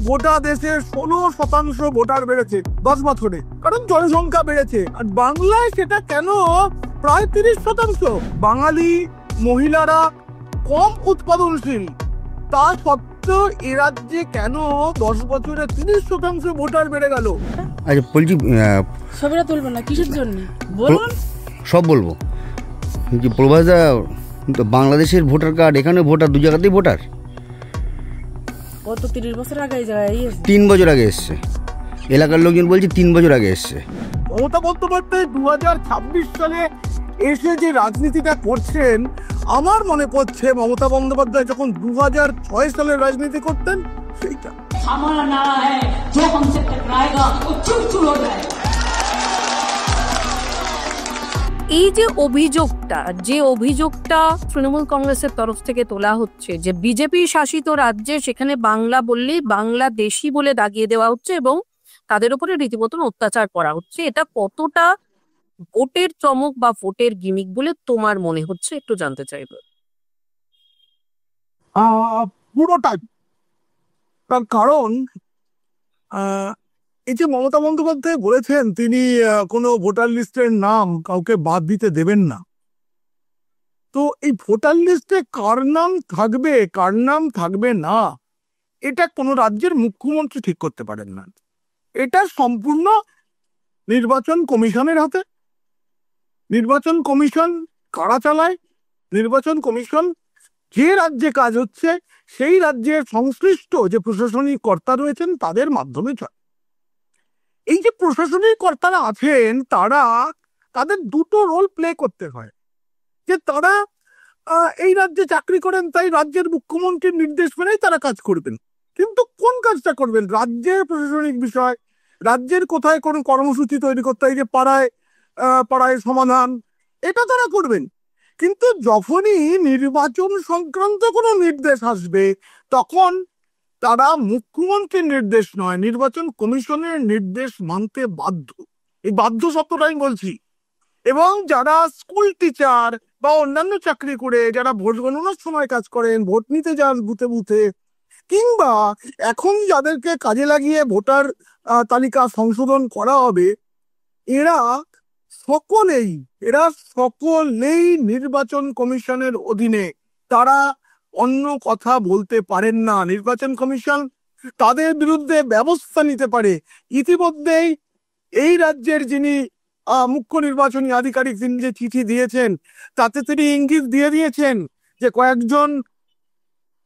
গোটা দেশে 16% ভোটার বেড়েছে 10 বছরে, কারণ জনসংখ্যা বেড়েছে। আর বাংলায় সেটা কেন প্রায় 30%? বাঙালি মহিলারা কম উৎপাদনশীল, তা সত্ত্বেও এ রাজ্যে কেন 10 বছরে 30% ভোটার বেড়ে গেল? আচ্ছা বলছি, সবেরা তুলবেন না কিসের জন্য বলুন? সব বলবো। যে প্রভাসদা, বাংলাদেশের ভোটার কার্ড, এখানে ভোটার দু জায়গাতেই ভোটার। ও তো 30 বছর আগে এই জায়গায় 3 বছর আগে এসছে, এলাকার লোকজন বলছে 3 বছর আগে এসছে। মমতা বন্দ্যোপাধ্যায় 2026 সালে এসে যে রাজনীতিটা করছেন, আমার মনে পড়ছে মমতা বন্দ্যোপাধ্যায় যখন 2006 সালে রাজনীতি করতেন সেইটা। এই যে অভিযোগটা তৃণমূল কংগ্রেসের তরফ থেকে তোলা হচ্ছে যে বিজেপি শাসিত রাজ্যে সেখানে বাংলা বললেই বাংলাদেশি বলে দাগিয়ে দেওয়া হচ্ছে এবং তাদের উপরে রীতিমতন অত্যাচার করা হচ্ছে, এটা কতটা ভোটের চমক বা ভোটের গিমিক বলে তোমার মনে হচ্ছে, একটু জানতে চাইবো। পুরোটাই। তার কারণ এই যে মমতা বন্দ্যোপাধ্যায় বলেছেন তিনি কোনো ভোটার লিস্টের নাম কাউকে বাদ দিতে দেবেন না, তো এই ভোটার লিস্টে কার নাম থাকবে কার নাম থাকবে না, এটা কোনো রাজ্যের মুখ্যমন্ত্রী ঠিক করতে পারেন না। এটা সম্পূর্ণ নির্বাচন কমিশনের হাতে। নির্বাচন কমিশন কারা চালায়? নির্বাচন কমিশন যে রাজ্যে কাজ হচ্ছে সেই রাজ্যের সংশ্লিষ্ট যে প্রশাসনিক কর্তা রয়েছেন তাদের মাধ্যমে চলে। এই যে প্রশাসনিক কর্তারা আছেন তাদের দুটো রোল প্লে করতে হয়, যে তারা এই রাজ্যে চাকরি করেন তাই রাজ্যের মুখ্যমন্ত্রীর নির্দেশ মেনেই তারা কাজ করবেন, কিন্তু কোন কাজটা করবেন? রাজ্যের প্রশাসনিক বিষয়, রাজ্যের কোথায় কোন কর্মসূচি তৈরি করতে হয়, যে পাড়ায় সমাধান, এটা তারা করবেন। কিন্তু যখনই নির্বাচন সংক্রান্ত কোনো নির্দেশ আসবে তখন তারা মুখ্যমন্ত্রীর নির্দেশ নয়, নির্বাচন কমিশনের নির্দেশ মানতে বাধ্য। এই বাধ্য শব্দটা আমি বলছি। এবং যারা স্কুল টিচার বা অন্যান্য চাকরি করে, যারা ভোট গণনার সময় কাজ করেন, ভোট নিতে যান বুথে বুথে, কিংবা এখন যাদেরকে কাজে লাগিয়ে ভোটার তালিকা সংশোধন করা হবে, এরা সকলেই নির্বাচন কমিশনের অধীনে। তারা অন্য কথা বলতে পারেন না। নির্বাচন কমিশন তাদের বিরুদ্ধে ব্যবস্থা নিতে পারে। ইতিমধ্যেই এই রাজ্যের যিনি মুখ্য নির্বাচনী আধিকারিক, তিনি যে চিঠি দিয়েছেন তাতে তিনি ইঙ্গিত দিয়ে দিয়েছেন যে কয়েকজন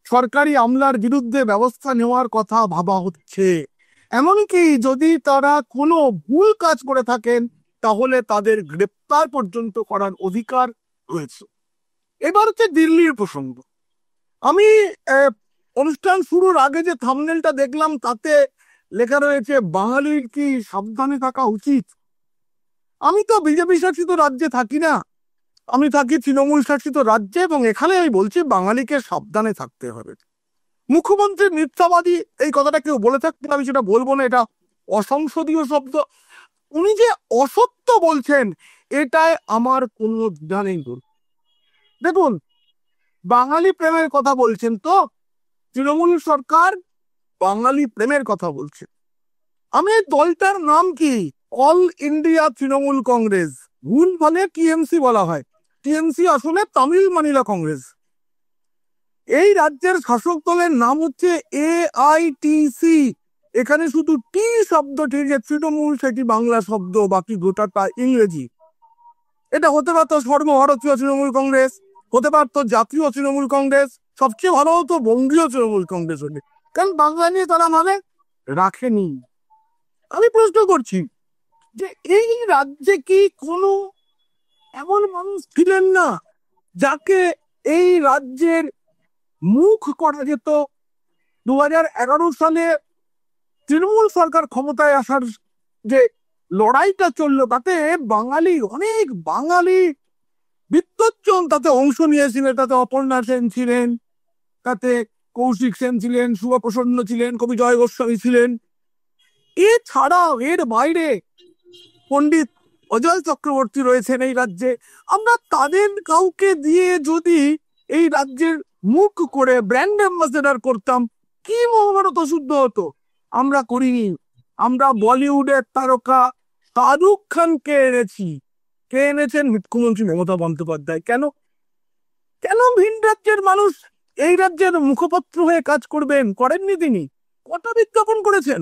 সরকারি আমলার বিরুদ্ধে ব্যবস্থা নেওয়ার কথা ভাবা হচ্ছে। এমনকি যদি তারা কোনো ভুল কাজ করে থাকেন তাহলে তাদের গ্রেপ্তার পর্যন্ত করার অধিকার রয়েছে। এবার হচ্ছে দিল্লির প্রসঙ্গ। আমি অনুষ্ঠান শুরুর আগে যে থাম্বনেলটা দেখলাম তাতে লেখা রয়েছে বাঙালির কি সাবধানে থাকা উচিত। আমি তো বিজেপি শাসিত রাজ্যে থাকি না, আমি থাকি তৃণমূল শাসিত রাজ্যে, এবং এখানে আমি বলছি বাঙালিকে সাবধানে থাকতে হবে। মুখ্যমন্ত্রী মিথ্যাবাদী এই কথাটা কেউ বলে থাকতেন, আমি সেটা বলবো না, এটা অসংসদীয় শব্দ। উনি যে অসত্য বলছেন এটাই আমার কোনো দ্বিধা নেই। দেখুন, বাঙালি প্রেমের কথা বলছেন তো, তৃণমূল সরকার বাঙালি প্রেমের কথা বলছে। আমি দলটার নাম কি? All India Trinamool Congress. ভুল ভালে টিএমসি বলা হয়, টিএমসি আসলে তামিল মানিলা কংগ্রেস। এই রাজ্যের শাসক দলের নাম হচ্ছে AITC। এখানে শুধু টি শব্দটি যে তৃণমূল সেটি বাংলা শব্দ, বাকি গোটাটা ইংরেজি। এটা হতে পারতো সর্বভারতীয় তৃণমূল কংগ্রেস, হতে পারতো জাতীয় তৃণমূল কংগ্রেস, সবচেয়ে ভালো হতো বঙ্গীয় তৃণমূল কংগ্রেস হলে, কারণ বাংলা নিয়ে তারা মানে রাখেনি। আমি প্রশ্ন করছি যে এই রাজ্যে কি কোনো এমন মানুষ ছিলেন না যাকে এই রাজ্যের মুখ করা যেত? 2011 সালে তৃণমূল সরকার ক্ষমতায় আসার যে লড়াইটা চললো তাতে অনেক বাঙালি বিদ্বজ্জন তাতে অংশ নিয়েছিলেন। তাতে অপর্ণা সেন ছিলেন, তাতে কৌশিক সেন ছিলেন, শুভপ্রসন্ন ছিলেন, কবি জয় গোস্বামী ছিলেন। এছাড়াও এর বাইরে পণ্ডিত অজয় চক্রবর্তী রয়েছেন এই রাজ্যে। আমরা তাদের কাউকে দিয়ে যদি এই রাজ্যের মুখ করে ব্র্যান্ড অ্যাম্বাসেডার করতাম, কি মহাভারত অশুদ্ধ হতো। আমরা করিনি। আমরা বলিউডের তারকা শাহরুখ খানকে এনেছি। কে এনেছেন? মুখ্যমন্ত্রী মমতা বন্দ্যোপাধ্যায়। কেন? কেন ভিন রাজ্যের মানুষ এই রাজ্যের মুখপাত্র হয়ে কাজ করবেন? করেননি তিনি। কটা বিজ্ঞাপন করেছেন।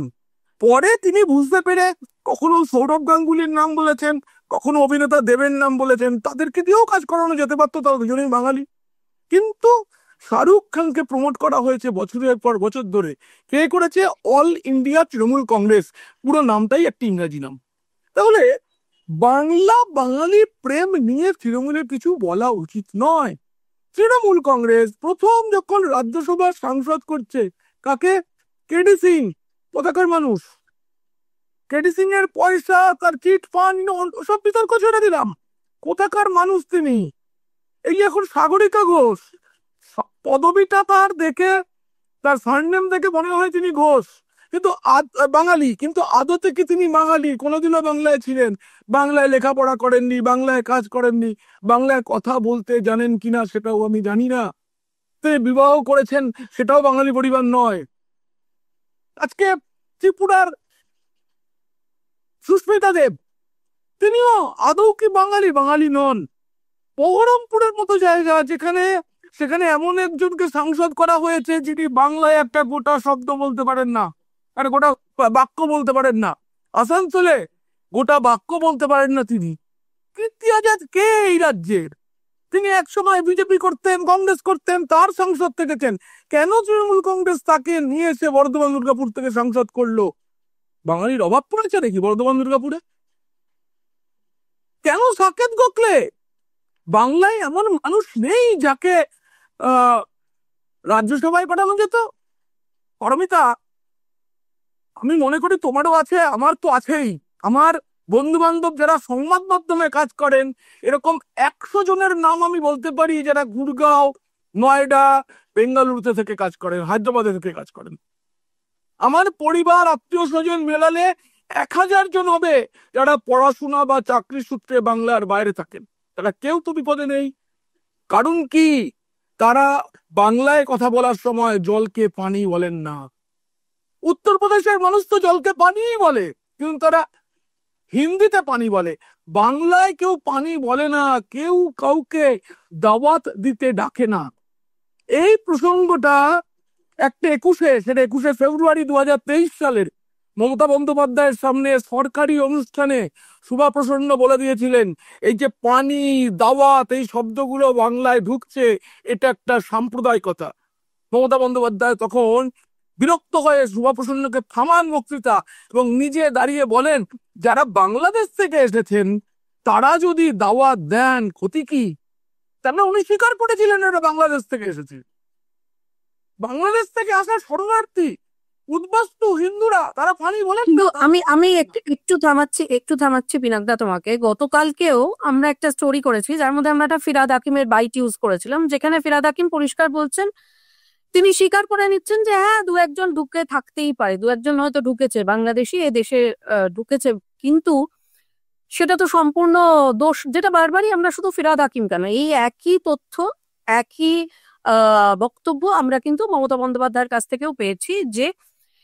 পরে তিনি বুঝতে পেরে কখনো সৌরভ গাঙ্গুলির নাম বলেছেন, কখনো অভিনেতা দেবের নাম বলেছেন, তাদেরকে দিয়েও কাজ করানো যেতে পারতো, তারা দুজনেই বাঙালি। কিন্তু শাহরুখ খানকে প্রমোট করা হয়েছে বছরের পর বছর ধরে। কে করেছে? All India Trinamool Congress. পুরো নামটাই একটি ইংরাজি নাম। তাহলে বাংলা বাঙালি প্রেম নিয়ে তৃণমূলের কিছু বলা উচিত নয়। তৃণমূল কংগ্রেস প্রথম যখন রাজ্যসভার সাংসদ করছে কাকে? কেডি সিং, কোথাকার মানুষ। কেডি সিং এর পয়সা, তার চিট ফান্ড, সব বিতর্ক ছেড়ে দিলাম। কোথাকার মানুষ তিনি? এই এখন সাগরিকা ঘোষ, পদবিটা তার দেখে, তার সারনেম দেখে মনে হয় তিনি ঘোষ, কিন্তু বাঙালি। কিন্তু আদতে কি তিনি বাঙালি? কোনোদিনও বাংলায় ছিলেন? বাংলায় লেখাপড়া করেননি, বাংলায় কাজ করেননি, বাংলায় কথা বলতে জানেন কিনা সেটাও আমি জানি না। তিনি বিবাহ করেছেন, সেটাও বাঙালি পরিবার নয়। আজকে ত্রিপুরার সুস্মিতা দেব, তিনিও আদৌ কি বাঙালি? বাঙালি নন। বহরমপুরের মতো জায়গা, সেখানে এমন একজনকে সাংসদ করা হয়েছে যিনি বাংলায় একটা গোটা শব্দ বলতে পারেন না, একটা গোটা বাক্য বলতে পারেন না। আসানসোলে গোটা বাক্য বলতে পারেন না তিনি। কীর্তি আজাদ কে এই রাজ্যের? তিনি একসময় বিজেপি করতেন, কংগ্রেস করতেন, তার সাংসদ থেকেছেন। কেন তৃণমূল কংগ্রেস তাকে নিয়ে এসে বর্ধমান দুর্গাপুর থেকে সাংসদ করলো? বাঙালির অভাব পড়েছে নাকি বর্ধমান দুর্গাপুরে? কেন সাকেত গোখলে? বাংলায় এমন মানুষ নেই যাকে আহ রাজ্যসভায় পাঠানো যেত। পারমিতা, আমি মনে করি তোমারও আছে, আমার তো আছেই। আমার বন্ধু বান্ধব যারা সংবাদ মাধ্যমে কাজ করেন, এরকম 100 জনের নাম আমি বলতে পারি যারা গুড়গাঁও, নয়ডা, বেঙ্গালুরুতে থেকে কাজ করেন, হায়দ্রাবাদে থেকে কাজ করেন। আমার পরিবার আত্মীয় স্বজন মেলালে 1000 জন হবে যারা পড়াশোনা বা চাকরি সূত্রে বাংলার বাইরে থাকেন। তারা কেউ তো বিপদে নেই। কারণ কি? তারা বাংলায় কথা বলার সময় জলকে পানি বলেন না। উত্তরপ্রদেশের মানুষ তো জলকে পানিই বলে, কিন্তু তারা হিন্দিতে পানি বলে। বাংলায় কেউ পানি বলে না, কেউ কাউকে দাওয়াত দিতে ডাকে না। এই প্রসঙ্গটা একটা 21শে ফেব্রুয়ারি 2023 সালের মমতা বন্দ্যোপাধ্যায়ের সামনে সরকারি অনুষ্ঠানে শুভা প্রসন্ন বলে দিয়েছিলেন, এই যে পানি, দাওয়াত, এই শব্দগুলো বাংলায় ঢুকছে, এটা একটা সাম্প্রদায়িকতা। মমতা বন্দ্যোপাধ্যায় তখন বিরক্ত হয়ে শুভা প্রসন্নকে থামান বক্তৃতা এবং নিজে দাঁড়িয়ে বলেন, যারা বাংলাদেশ থেকে এসেছেন তারা যদি দাওয়াত দেন ক্ষতি কি? তারা উনি স্বীকার করেছিলেন এটা বাংলাদেশ থেকে এসেছে। বাংলাদেশ থেকে আসা শরণার্থী, উদ্বাস্তু হিন্দুরা, তারা পানি বলেন কিন্তু না। আমি একটু থামাচ্ছি পিনাকদা তোমাকে। গতকালকেও আমরা একটা স্টোরি করেছি যার মধ্যে আমরা একটা ফিরাদ হাকিমের বাইট ইউজ করেছিলাম, যেখানে ফিরাদ হাকিম পরিষ্কার বলছেন, তিনি স্বীকার করে নিচ্ছেন যে হ্যাঁ, 2-1 ঢুকে থাকতেই পারে, 2-1 হয়তো ঢুকেছে, বাংলাদেশি এ দেশে ঢুকেছে, কিন্তু সেটা তো সম্পূর্ণ দোষ। যেটা বারবারই আমরা শুধু ফিরাদ হাকিম কেন, এই একই তথ্য, একই বক্তব্য আমরা কিন্তু মমতা বন্দ্যোপাধ্যায়ের কাছ থেকেও পেয়েছি, যে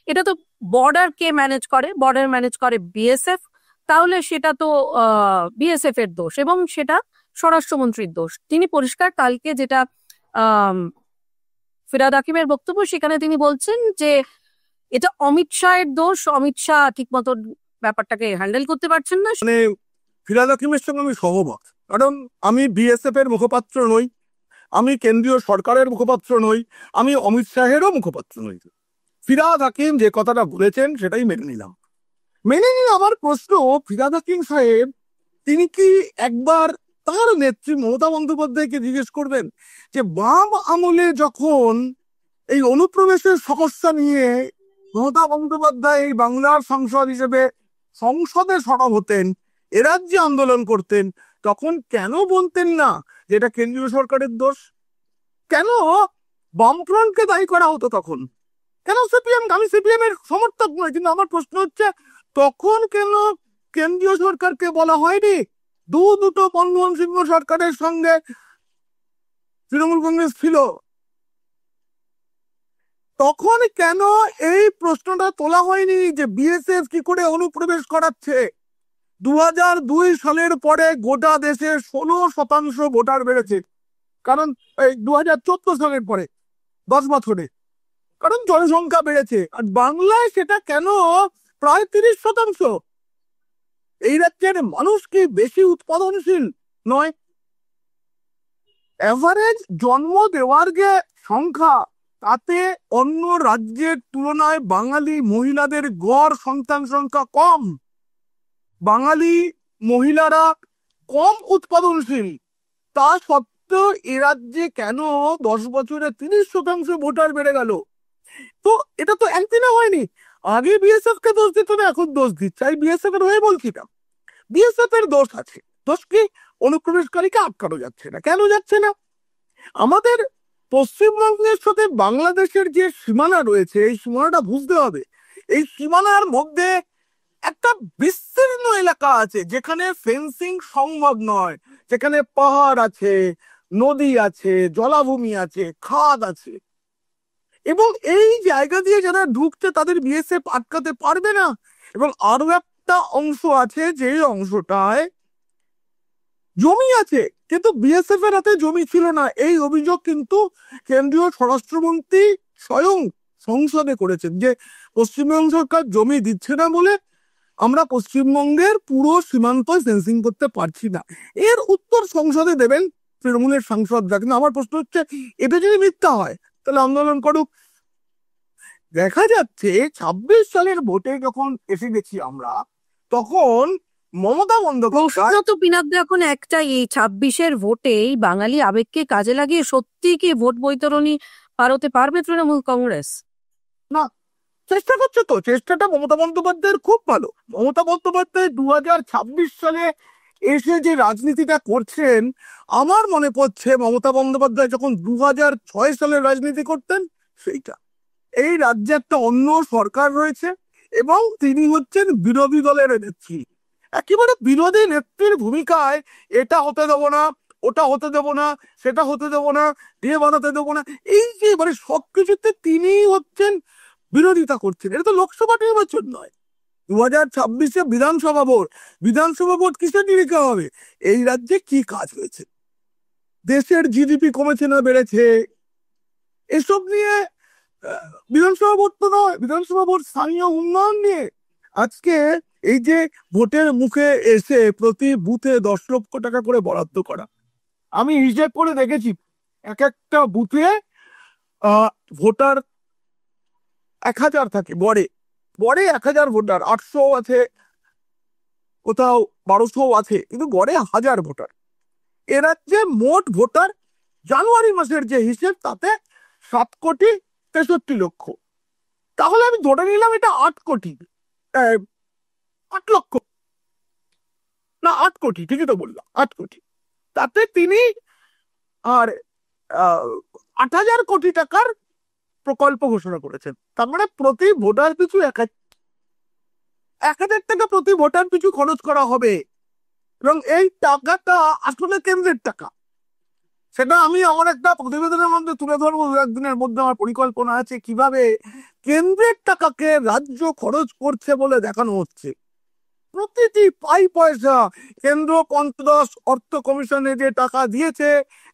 এটা তো বর্ডার কে ম্যানেজ করে? বর্ডার ম্যানেজ করে বিএসএফ। তাহলে সেটা তো বিএসএফ এর দোষ এবং সেটা স্বরাষ্ট্রমন্ত্রীর দোষ। তিনি পরিষ্কার কালকে যেটা ফিরাদ হাকিমের বক্তব্য, সেখানে তিনি বলছেন যে এটা অমিত শাহের দোষ, অমিত শাহ ঠিক মতো ব্যাপারটাকে হ্যান্ডেল করতে পারছেন না। মানে ফিরাদ হাকিমের সঙ্গে আমি সহমত, কারণ আমি বিএসএফ এর মুখপাত্র নই, আমি কেন্দ্রীয় সরকারের মুখপাত্র নই, আমি অমিত শাহেরও মুখপাত্র নই। ফিরাদ হাকিম যে কথাটা বলেছেন সেটাই মেনে নিলাম। আমার প্রশ্ন, ফিরাদ হাকিম সাহেব তিনি কি একবার তার নেত্রী মমতা বন্দ্যোপাধ্যায়কে জিজ্ঞেস করবেন যে বাম আমলে যখন এই অনুপ্রবেশের সমস্যা নিয়ে মমতা বন্দ্যোপাধ্যায় এই বাংলার সাংসদ হিসেবে সংসদে সরব হতেন, এরাজ্যে আন্দোলন করতেন, তখন কেন বলতেন না যে এটা কেন্দ্রীয় সরকারের দোষ? কেন বামফ্রন্টকে দায়ী করা হতো তখন? কেন সিপিএম? আমি সিপিএম এর সমর্থক নয়, কিন্তু আমার প্রশ্ন হচ্ছে, তখন কেন কেন্দ্রীয় সরকারকে বলা হয়নি? দুটো মনমোহন সিংহ সরকারের সঙ্গে তৃণমূল কংগ্রেস ছিল, তখন কেন এই প্রশ্নটা তোলা হয়নি যে বিএসএফ কি করে অনুপ্রবেশ করাচ্ছে? 2002 সালের পরে গোটা দেশে 16% ভোটার বেড়েছে। কারণ এই 2014 সালের পরে 10 বছরে, কারণ জনসংখ্যা বেড়েছে। আর বাংলায় সেটা কেন প্রায় 30%? এই রাজ্যের মানুষ কি বেশি উৎপাদনশীল নয়? এভারেজ জন্ম দেওয়ার যে সংখ্যা, তাতে অন্য রাজ্যের তুলনায় বাঙালি মহিলাদের গড় সন্তান সংখ্যা কম। বাঙালি মহিলারা কম উৎপাদনশীল। তা সত্ত্বেও এ রাজ্যে কেন 10 বছরে 30% ভোটার বেড়ে গেল? তো এটা তো একদিনে হয়নি। আগে বিএসএফ কে দোষ দিত না, এখন দোষ দিচ্ছে। আমি বিএসএফ এর হয়ে বলছি না, বিএসএফ এর দোষ আছে। দোষ কি? অনুপ্রবেশকারীকে আটকানো যাচ্ছে না। কেন যাচ্ছে না? আমাদের পশ্চিমবঙ্গের সাথে বাংলাদেশের যে সীমানা রয়েছে, এই সীমানাটা বুঝতে হবে। এই সীমানার মধ্যে একটা বিস্তীর্ণ এলাকা আছে যেখানে ফেন্সিং সম্ভব নয়, যেখানে পাহাড় আছে, নদী আছে, জলাভূমি আছে, খাদ আছে। এবং এই জায়গা দিয়ে যারা ঢুকছে তাদের বিএসএফ আটকাতে পারবে না। এবং আরো একটা অংশ আছে, যে অংশটায় জমি আছে, কিন্তু বিএসএফ এর হাতে জমি ছিল না। এই অভিযোগ কিন্তু কেন্দ্রীয় স্বরাষ্ট্রমন্ত্রী স্বয়ং সংসদে করেছেন, যে পশ্চিমবঙ্গ সরকার জমি দিচ্ছে না বলে আমরা পশ্চিমবঙ্গের পুরো সীমান্ত সেন্সিং করতে পারছি না। এর উত্তর সংসদে দেবেন তৃণমূলের সাংসদরা। কিন্তু আমার প্রশ্ন হচ্ছে, এটা যদি মিথ্যা হয় তাহলে আন্দোলন করুক। দেখা যাচ্ছে 26 সালের ভোটে যখন এসে গেছি আমরা, তখন মমতা বন্দ্যোপাধ্যায় প্রশ্ন তো পিনাকদা এখন একটাই, এই 26-এর ভোটেই বাঙালি আবেগকে কাজে লাগিয়ে সত্যি কি ভোট বৈতরণী পার হতে পারবে তৃণমূল কংগ্রেস? না, চেষ্টা করছে তো। চেষ্টাটা মমতা বন্দ্যোপাধ্যায়ের খুব ভালো। মমতা বন্দ্যোপাধ্যায় 2026 সালে এসে যে রাজনীতিটা করছেন, আমার মনে পড়ছে মমতা বন্দ্যোপাধ্যায় যখন 2006 সালে রাজনীতি করতেন, সেইটা। এই রাজ্যে একটা অন্য সরকার রয়েছে এবং তিনি হচ্ছেন বিরোধী দলের নেত্রী। একেবারে বিরোধী নেত্রীর ভূমিকায় এটা হতে দেবো না, ওটা হতে দেবো না, সেটা হতে দেবো না, দিয়ে বানাতে দেবো না, এই যে মানে সবকিছুতে তিনি হচ্ছেন বিরোধিতা করছেন। এটা তো লোকসভা নির্বাচন নয়, 2026-এ বিধানসভা ভোট। বিধানসভা ভোট কিসের নিরীক্ষা হবে? এই রাজ্যে কি কাজ হয়েছে, দেশের জিডিপি কমেছে না বেড়েছে, এসব নিয়ে বিধানসভা ভোট তো নয়। বিধানসভা ভোট স্থানীয় উন্নয়ন নিয়ে। আজকে এই যে ভোটের মুখে এসে প্রতি বুথে 10 লক্ষ টাকা করে বরাদ্দ করা, আমি হিসেব করে দেখেছি, এক একটা বুথে ভোটার 1000 থাকে। গড়ে গড়ে 1000 ভোটার, 800 আছে, কোথাও 1200 আছে, কিন্তু গড়ে 1000 ভোটার। এ রাজ্যে মোট ভোটার জানুয়ারি মাসের যে হিসেব, তাতে 7,63,00,000। তাহলে আমি ধরে নিলাম এটা 8 কোটি, 8 লক্ষ, না 8 কোটি, ঠিকই তো বললাম, 8 কোটি। তাতে তিনি আর 8,000 কোটি টাকার প্রকল্প ঘোষণা করেছেন। তার মানে প্রতি ভোটার পিছু 1,000 টাকা প্রতি ভোটার পিছু খরচ করা হবে। এবং এই টাকাটা আসলে কেন্দ্রের টাকা। সেটা আমি আমার একটা প্রতিবেদনের মধ্যে তুলে ধরবো একদিনের মধ্যে। আমার পরিকল্পনা আছে কিভাবে কেন্দ্রের টাকাকে রাজ্য খরচ করছে বলে দেখানো হচ্ছে। প্রতিটি পাই পয়সা কেন্দ্র পঞ্চদশ অর্থ কমিশনে যে টাকা দিয়েছে,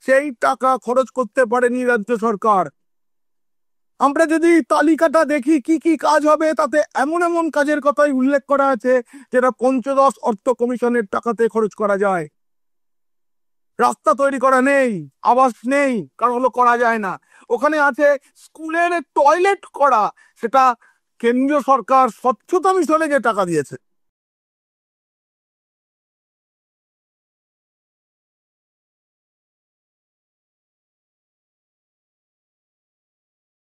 সেই টাকা খরচ করতে পারেনি রাজ্য সরকার। আমরা যদি তালিকাটা দেখি কি কি কাজ হবে, তাতে এমন এমন কাজের কথাই উল্লেখ করা আছে যেটা পঞ্চদশ অর্থ কমিশনের টাকাতে খরচ করা যায়। রাস্তা তৈরি করা নেই, আবাস নেই, কারণ হলো করা যায় না। ওখানে আছে স্কুলের টয়লেট করা, সেটা কেন্দ্রীয় সরকার স্বচ্ছতা মিশনে যে টাকা দিয়েছে।